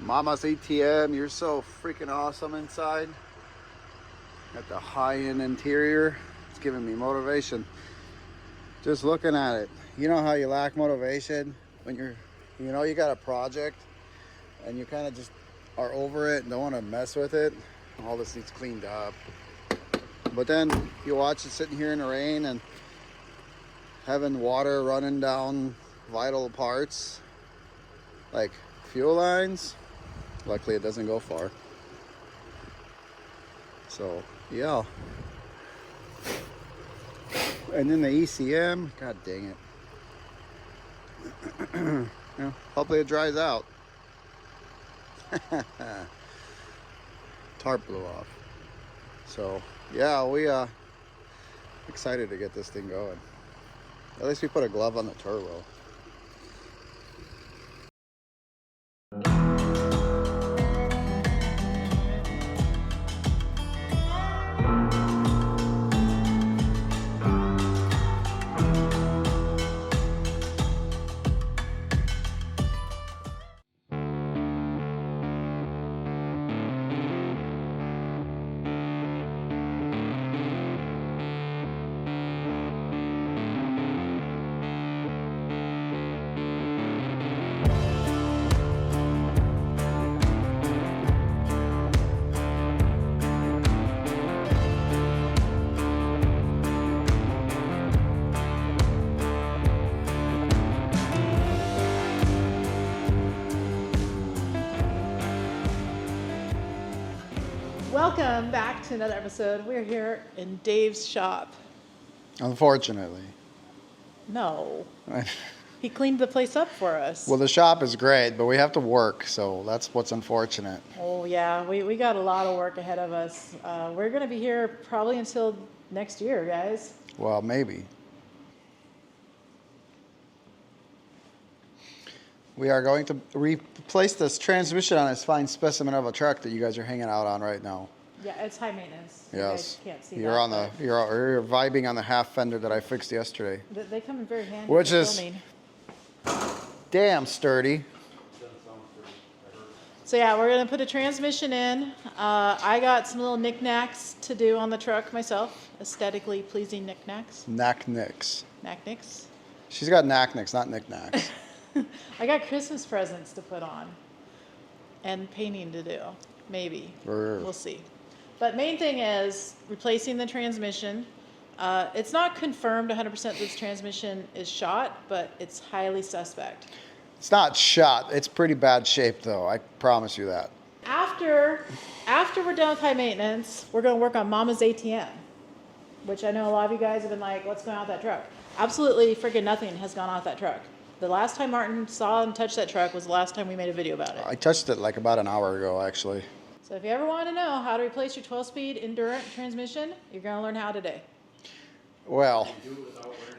Mama's ATM, you're so freaking awesome inside. Got the high-end interior. It's giving me motivation. Just looking at it. You know how you lack motivation when you got a project and you kind of just are over it and don't want to mess with it. All this needs cleaned up. But then you watch it sitting here in the rain and having water running down vital parts like fuel lines. Luckily it doesn't go far. So yeah. And then the ECM, god dang it. Yeah, hopefully it dries out. Tarp blew off. So yeah, we excited to get this thing going. At least we put a glove on the turbo. Welcome back to another episode. We're here in Dave's shop. Unfortunately. No. He cleaned the place up for us. Well, the shop is great, but we have to work, so that's what's unfortunate. Oh, yeah. We got a lot of work ahead of us. We're going to be here probably until next year, guys. Well, maybe. We are going to replace this transmission on this fine specimen of a truck that you guys are hanging out on right now. Yeah, it's high maintenance. Yes. You guys can't see you're that. You're vibing on the half fender that I fixed yesterday. They come in very handy. Which for is filming. Damn sturdy. So yeah, we're gonna put a transmission in. I got some little knickknacks to do on the truck myself. Aesthetically pleasing knickknacks. Knack-nicks. Knack-nicks. She's got knack-nicks, not knickknacks. I got Christmas presents to put on. And painting to do. Maybe. We'll see. But main thing is replacing the transmission. It's not confirmed 100% this transmission is shot, but it's highly suspect. It's not shot. It's pretty bad shape, though. I promise you that. After we're done with high maintenance, we're going to work on Mama's ATM, which I know a lot of you guys have been like, what's going on with that truck? Absolutely freaking nothing has gone on with that truck. The last time Martin saw and touched that truck was the last time we made a video about it. I touched it like about an hour ago, actually. So if you ever want to know how to replace your 12-speed Endurant transmission, you're going to learn how today. Well,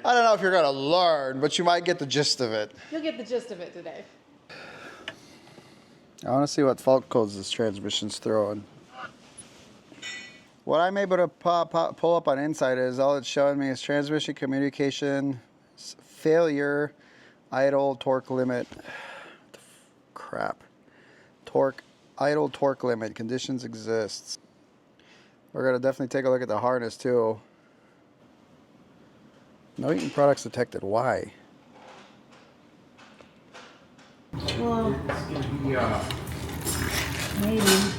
I don't know if you're going to learn, but you might get the gist of it. You'll get the gist of it today. I want to see what fault codes this transmission's throwing. What I'm able to pull up on Insight is all it's showing me is transmission communication, failure, idle, torque limit. Crap. Idle torque limit, conditions exists. We're going to definitely take a look at the harness too. No Eaton products detected. Why? Well, It's gonna be, maybe.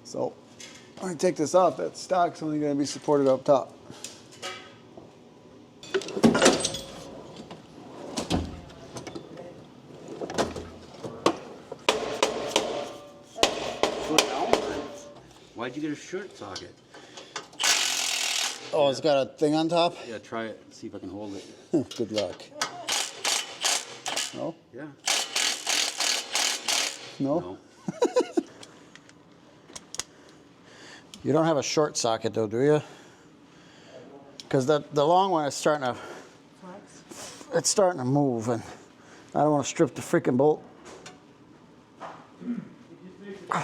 So, when I take this off, that stock's only going to be supported up top. Why'd you get a short socket? Oh, it's got a thing on top? Yeah, try it. See if I can hold it. Good luck. No? Yeah. No? No. You don't have a short socket though, do you? Because the long one is starting to, Flex. it's starting to move, and I don't want to strip the freaking bolt. Would I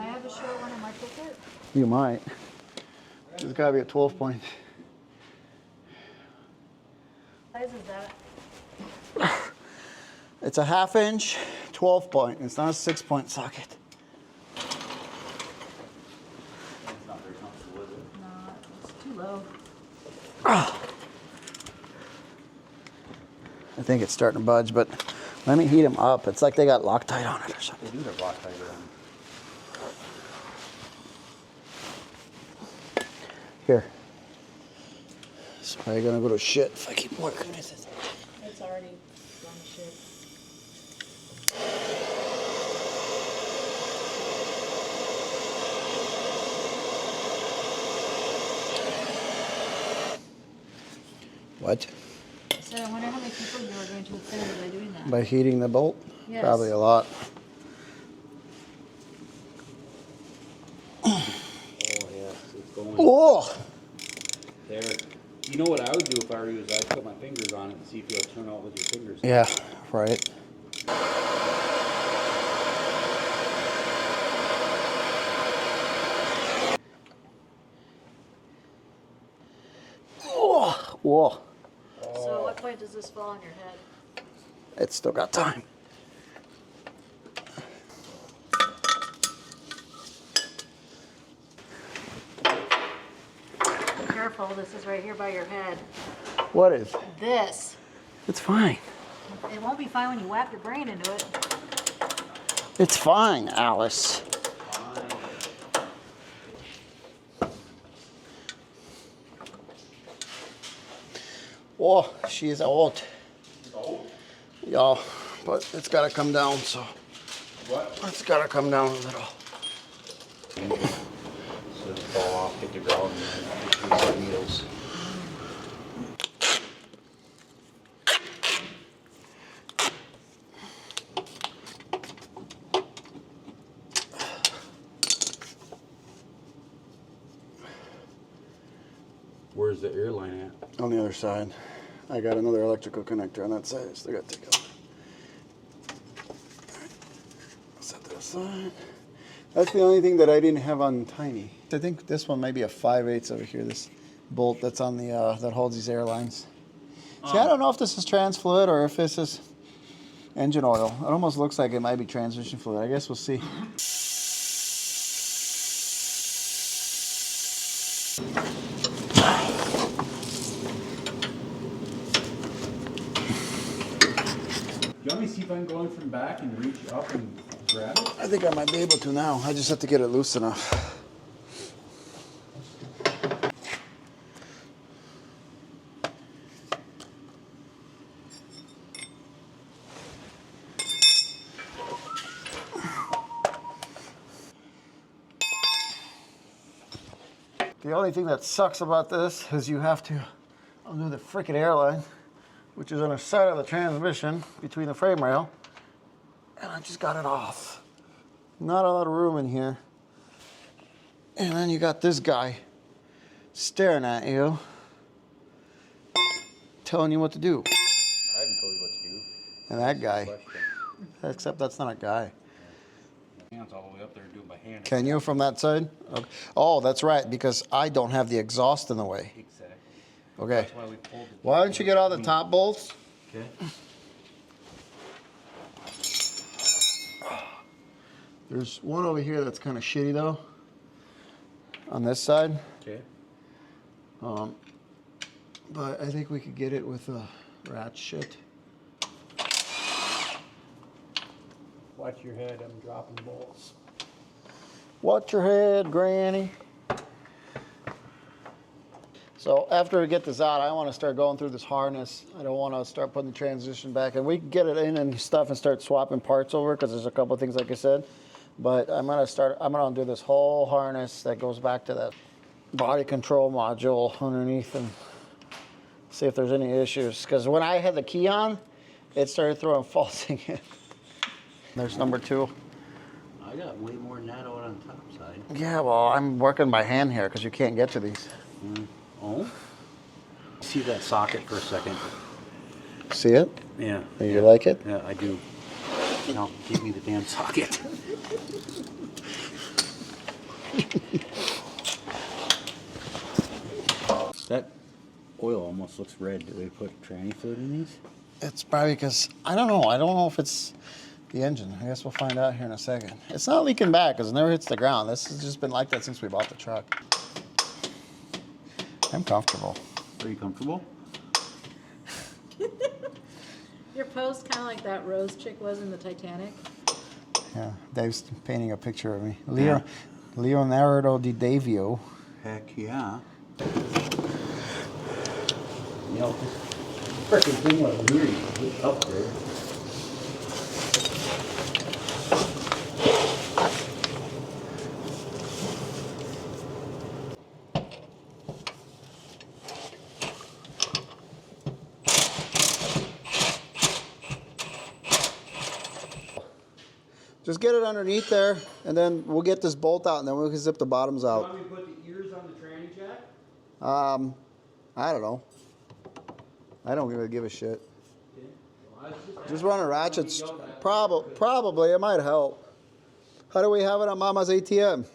have a short one on my ticket? You might. It's got to be a 12 point. What size is that? It's a 1/2 inch 12 point. It's not a 6 point socket. It's not very comfortable, is it? No, it's too low. I think it's starting to budge, but let me heat them up. It's like they got Loctite on it or something. They do have Loctite on. Here. It's probably gonna go to shit if I keep working with it. It's already gone to shit. What? So I wonder how many people you are going to offend by doing that. By heating the bolt? Yes. Probably a lot. Oh yeah, it's going. Oh! There. You know what I would do if I were you is I'd put my fingers on it and see if you'll turn out with your fingers. Yeah, right. Oh! Whoa. So at what point does this fall on your head? It's still got time. Be careful, this is right here by your head. What is? This. It's fine. It won't be fine when you whap your brain into it. It's fine, Alice. Oh, she is old. Old? Yeah, but it's got to come down, so. What? It's got to come down a little. So it fall off, hit the ground, and then some needles. Where's the airline at? On the other side. I got another electrical connector on that side. Still got to take out. Set that aside. That's the only thing that I didn't have on tiny. I think this one might be a 5/8 over here. This bolt that's on the that holds these airlines. See, I don't know if this is trans fluid or if this is engine oil. It almost looks like it might be transmission fluid. I guess we'll see. Do you want me to see if I can go in from back and reach up and grab it? I think I might be able to now. I just have to get it loose enough. The only thing that sucks about this is you have to undo the freaking airline, which is on the side of the transmission between the frame rail, and I just got it off. Not a lot of room in here. And then you got this guy staring at you, telling you what to do. I haven't told you what to do. And that guy, Question. except that's not a guy. My hands all the way up there and do it by hand. Can you from that side? Okay. Oh, that's right, because I don't have the exhaust in the way. Exactly. Okay. That's why we pulled it. Why don't you get all the top bolts? Okay. There's one over here that's kind of shitty though. On this side. Okay. But I think we could get it with a ratchet. Watch your head, I'm dropping bolts. Watch your head, Granny. So after we get this out, I want to start going through this harness. I don't want to start putting the transition back. And we can get it in and stuff and start swapping parts over because there's a couple of things like I said. But I'm going to undo this whole harness that goes back to that body control module underneath and see if there's any issues. Because when I had the key on, it started throwing faults again. There's number 2. I got way more than that out on top side. Yeah, well, I'm working by hand here because you can't get to these. Oh? see that socket for a second. See it? Yeah. You like it? Yeah, I do. Now, give me the damn socket. That oil almost looks red. Do they put tranny fluid in these? It's probably because, I don't know. I don't know if it's the engine. I guess we'll find out here in a second. It's not leaking back because it never hits the ground. This has just been like that since we bought the truck. I'm comfortable. Are you comfortable? Your pose kind of like that Rose chick was in the Titanic. Yeah, Dave's painting a picture of me. Yeah. Leonardo DiDavio. Heck yeah. You know, this freaking thing was really up there. Just get it underneath there, and then we'll get this bolt out, and then we can zip the bottoms You out. want me to put the ears on the tranny jack? I don't know. I don't really give a shit. Okay. Well, Just run a ratchet. Probably, it might help. How do we have it on Mama's ATM?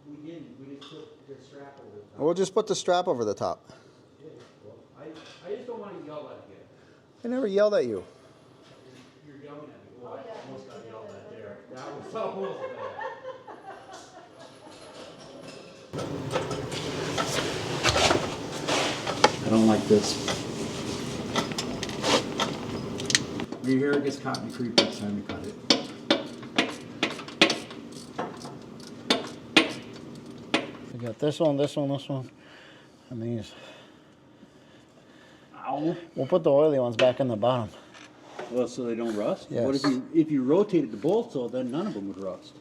We didn't. We just put the strap over the top. We'll just put the strap over the top. Okay. Well, I just don't want to yell at you. I never yelled at you. You're yelling at me. Well, I almost got yelled at there. That was almost bad. I don't like this. Your hair gets caught in the creep next time you cut it. We got this one, this one, this one, and these. Ow. We'll put the oily ones back in the bottom. Well, so they don't rust? Yes. What if you rotated the bolts so then none of them would rust?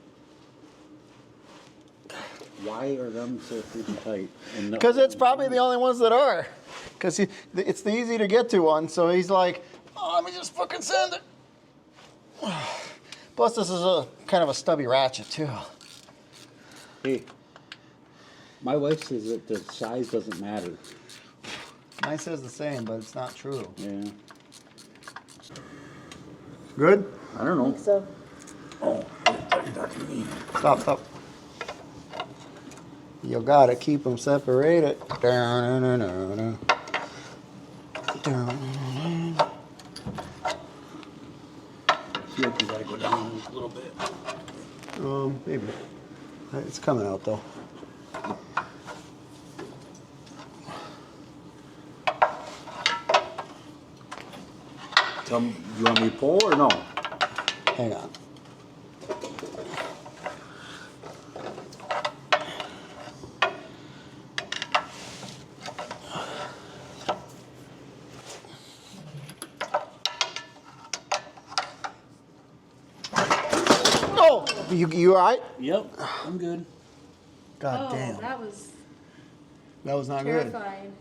Why are them so freaking tight? Because it's probably the only ones that are. Because it's the easy to get to one, so he's like, oh, let me just fucking send it. Plus, this is a kind of a stubby ratchet too. Hey, my wife says that the size doesn't matter. Mine says the same, but it's not true. Yeah. Good? I don't know. So Oh, Stop. You gotta keep them separated. Down. I feel like we gotta go down a little bit. Maybe. It's coming out though. Tell me, you want me to pull or no? Hang on. Oh, you all right? Yep, I'm good. God damn. that was That was not terrifying.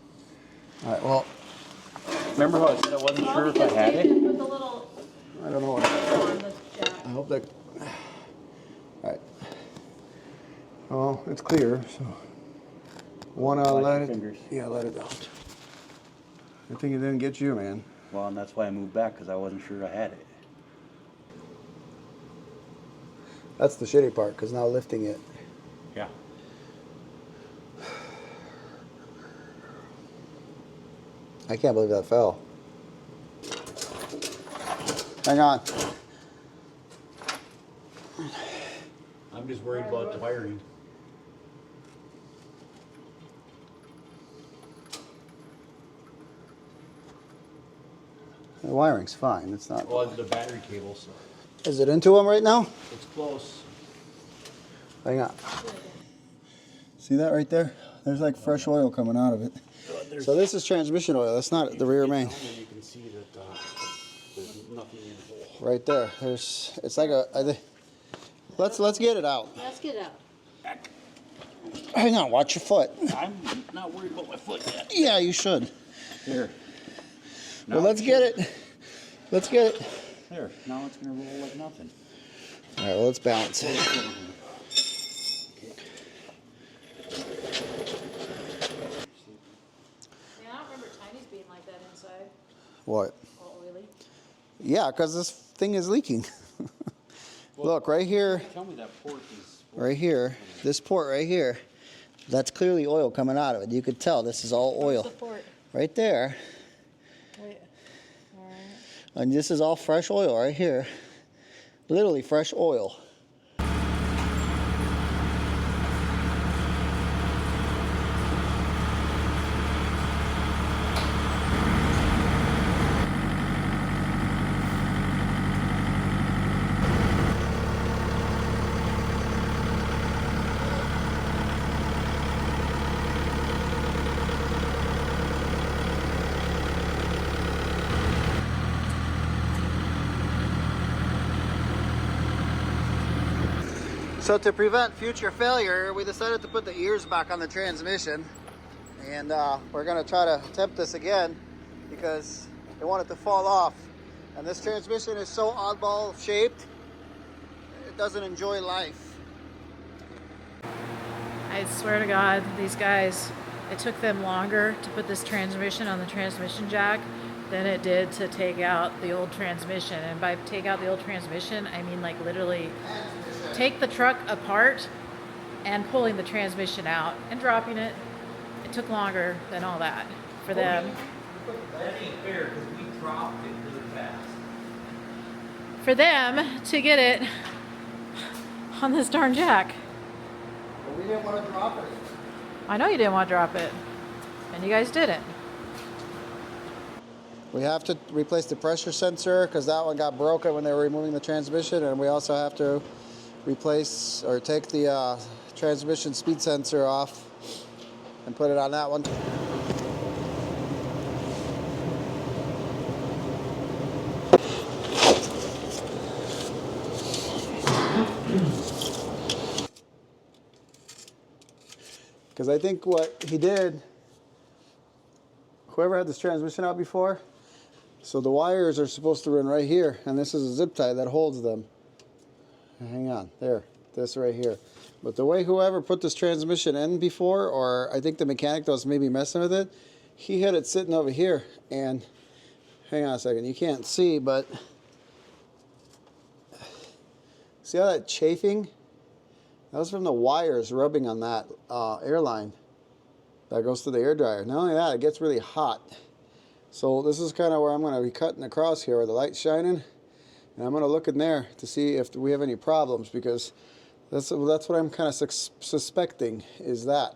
good. All right, well, Remember how I said I wasn't sure if I had Dave it? didn't put the little I don't know what. on the jack. I hope that. All right. Oh, it's clear. So, wanna Slide let your it? fingers. Yeah, let it out. I think it didn't get you, man. Well, and that's why I moved back, because I wasn't sure I had it. That's the shitty part, because now lifting it. Yeah. I can't believe that fell. Hang on. I'm just worried about the wiring. The wiring's fine. It's not. Well, the battery cable, so Is it into them right now? it's close. Hang on. See that right there? There's like fresh oil coming out of it. So this is transmission oil. That's not the rear main. You can see that there's nothing in the hole. Right there. There's. It's like a. Let's get it out. Let's get out. Hang on. Watch your foot. I'm not worried about my foot yet. Yeah, you should. Here. Well, let's get it. Let's get it. There. Now it's gonna roll like nothing. All right. Well, let's balance it. Yeah, I don't remember Tiny's What? All oily. Yeah, because this thing is leaking. Well, Look, right here, tell me that port is... right here, this port right here, that's clearly oil coming out of it. You could tell this is all oil. Where's the port? Right there. Wait. All right. And this is all fresh oil right here. Literally fresh oil. So to prevent future failure, we decided to put the ears back on the transmission, and we're going to try to attempt this again because they want it to fall off. And this transmission is so oddball shaped, it doesn't enjoy life. I swear to God, these guys, it took them longer to put this transmission on the transmission jack than it did to take out the old transmission. And by take out the old transmission, I mean like literally take the truck apart and pulling the transmission out and dropping it. It took longer than all that for them. That ain't fair because we dropped it really fast. For them to get it on this darn jack. But we didn't want to drop it. I know you didn't want to drop it, and you guys didn't. We have to replace the pressure sensor because that one got broken when they were removing the transmission, and we also have to replace or take the transmission speed sensor off and put it on that one. Because I think what he did, whoever had this transmission out before, so the wires are supposed to run right here, and this is a zip tie that holds them. Hang on, there, this right here. But the way whoever put this transmission in before, or I think the mechanic that was maybe messing with it, he had it sitting over here, and hang on a second, you can't see, but see how that chafing? That was from the wires rubbing on that airline that goes to the air dryer. Not only that, it gets really hot. So this is kind of where I'm going to be cutting across here where the light's shining. And I'm going to look in there to see if we have any problems, because that's what I'm kind of suspecting is that.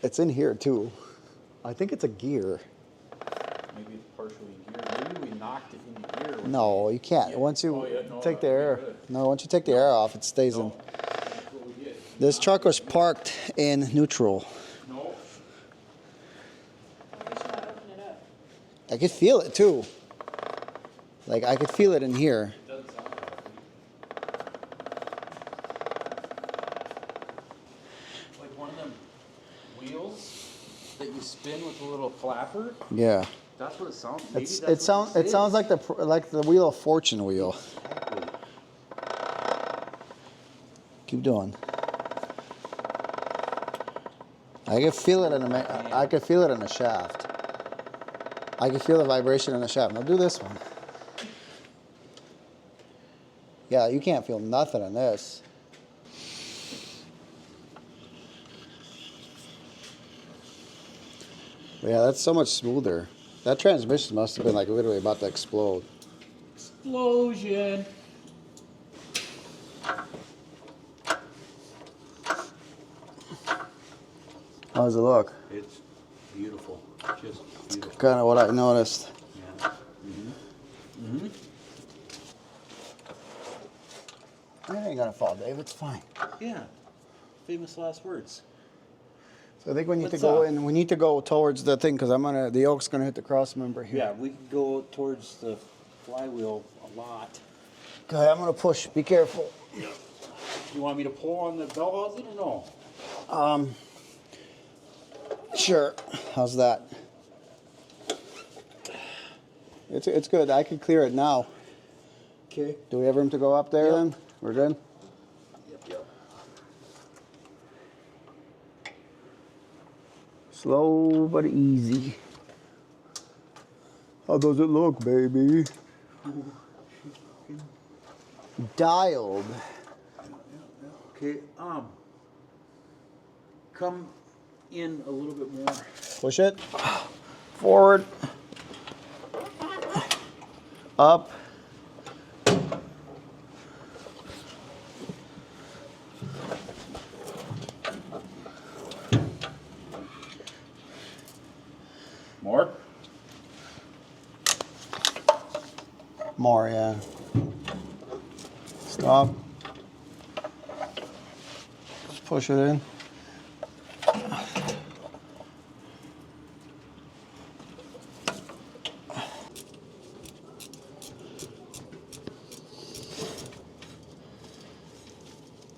It's in here too. I think it's a gear. Maybe it's partially geared. Maybe we knocked it into gear. No, you can't. Yeah. Once you No, take the air, once you take the air off, it stays in. That's what we did. This truck was parked in neutral. No. I could feel it too. Like I could feel it in here. It doesn't sound like it. Like one of them wheels that you spin with a little flapper. Yeah. That's what it sounds. Maybe It sounds like the Wheel of Fortune wheel. Exactly. Keep doing. I can feel it in the shaft. I can feel the vibration in the shaft. Now do this one. Yeah, you can't feel nothing in this. Yeah, that's so much smoother. That transmission must have been like literally about to explode. Explosion. How does it look? It's beautiful. Just beautiful. Kind of what I noticed. Yeah. Mm-hmm. It ain't gonna fall, Dave. It's fine. Yeah. Famous last words. So I think we need to What's go up? in. We need to go towards the thing because the yoke's gonna hit the cross member here. Yeah, we can go towards the flywheel a lot. Okay, I'm gonna push. Be careful. You want me to pull on the bell housing or no? Sure. How's that? It's good. I could clear it now. Okay. Do we have room to go up there Yep. then? We're good? Yep. Slow but easy. How does it look, baby? Dialed. Okay, come in a little bit more. Push it. Forward. Up. More? More, yeah. Stop. Just push it in.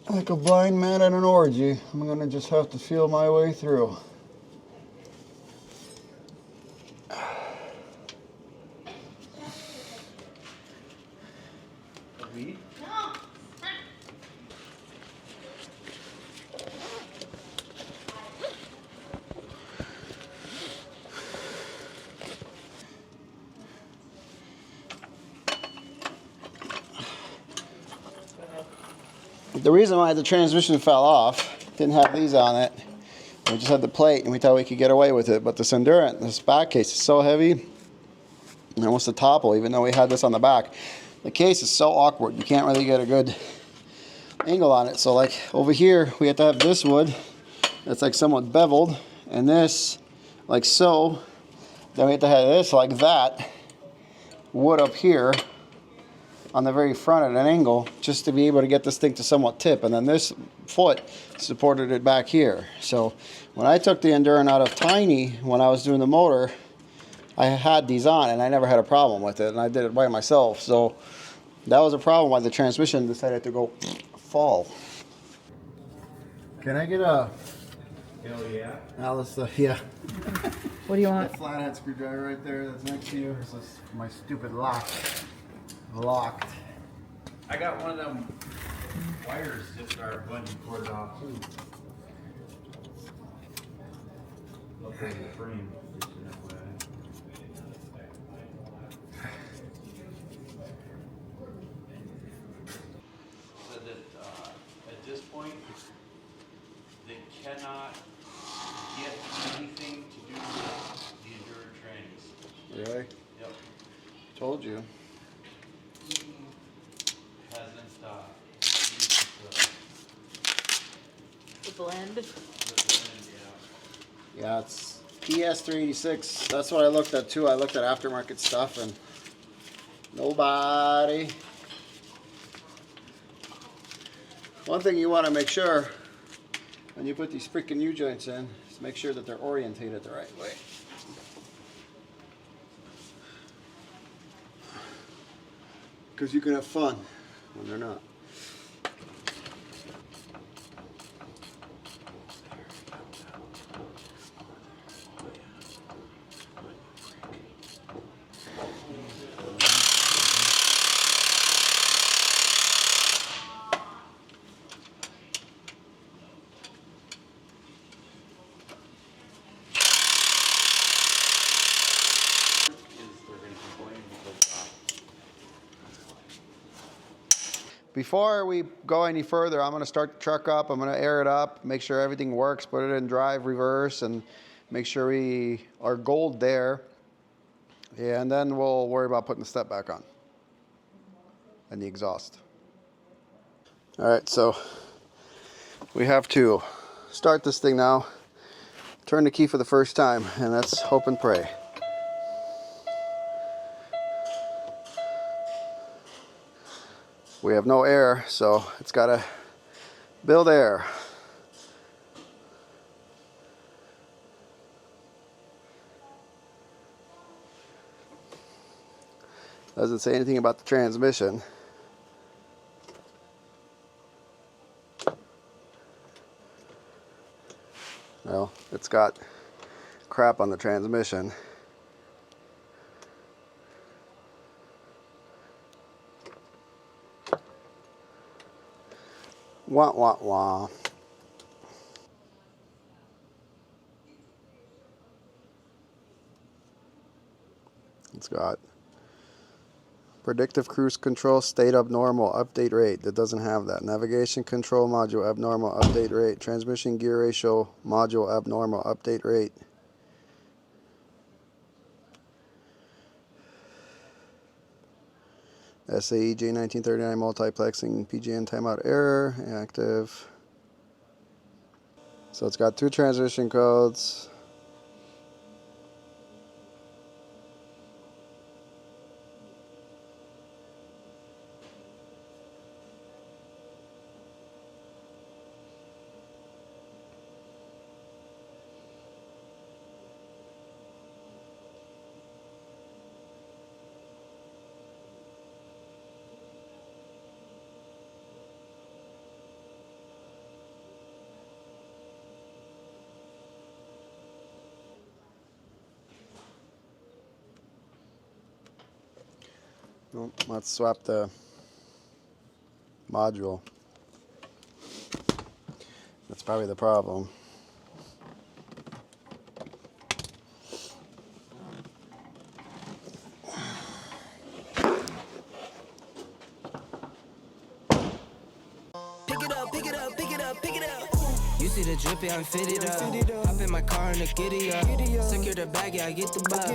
Like a blind man at an orgy, I'm gonna just have to feel my way through. The reason why the transmission fell off, didn't have these on it, we just had the plate and we thought we could get away with it, but this Endurant, this back case is so heavy, it almost to topple even though we had this on the back. The case is so awkward, you can't really get a good angle on it. So like over here, we have to have this wood that's like somewhat beveled, and this like so. Then we have to have this like that, wood up here on the very front at an angle, just to be able to get this thing to somewhat tip. And then this foot supported it back here. So when I took the Endurant out of Tiny, when I was doing the motor, I had these on and I never had a problem with it, and I did it by myself. So that was a problem why the transmission decided to go fall. Can I get a... Hell yeah. Alice, yeah. What do you want? That flathead screwdriver right there that's next to you. This is my stupid lock. Locked. I got one of them wires that are button corded off too. Up in the frame. Just an FYI. So that at this point, they cannot get anything to do with the Endurant trainings. Really? Yep. Told you. Hasn't used The blend. the blend, yeah. Yeah, it's ES386. That's what I looked at too. I looked at aftermarket stuff and nobody. One thing you want to make sure when you put these freaking U-joints in is make sure that they're orientated the right way. Because you can have fun when they're not. Before we go any further, I'm going to start the truck up. I'm going to air it up, make sure everything works, put it in drive, reverse, and make sure we are gold there. Yeah, and then we'll worry about putting the step back on and the exhaust. All right, so we have to start this thing now, turn the key for the first time, and that's hope and pray. We have no air, so it's got to build air. Doesn't say anything about the transmission. Well, it's got crap on the transmission. Wah, wah, wah. It's got predictive cruise control state abnormal update rate. That doesn't have that. Navigation control module abnormal update rate. Transmission gear ratio module abnormal update rate. SAE J1939 multiplexing PGN timeout error active. So it's got 2 transmission codes. Let's swap the module. That's probably the problem. Pick it up, pick it up, pick it up, pick it up. You see the drippy, I'm fitted up. Hop in my car and the giddy up. Secure the bag, yeah, I get the bus.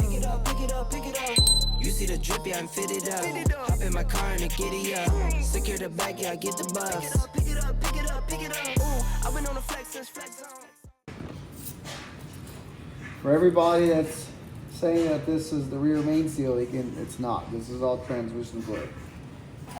Pick it up, pick it up, pick it up. You see the drippy, I'm fitted up. Hop in my car and the giddy up. Secure the bag, yeah, I get the bus. Pick it up, pick it up, pick it up. Ooh, I've been on the flex since flex zone. For everybody that's saying that this is the rear main seal, it's not. This is all transmission fluid.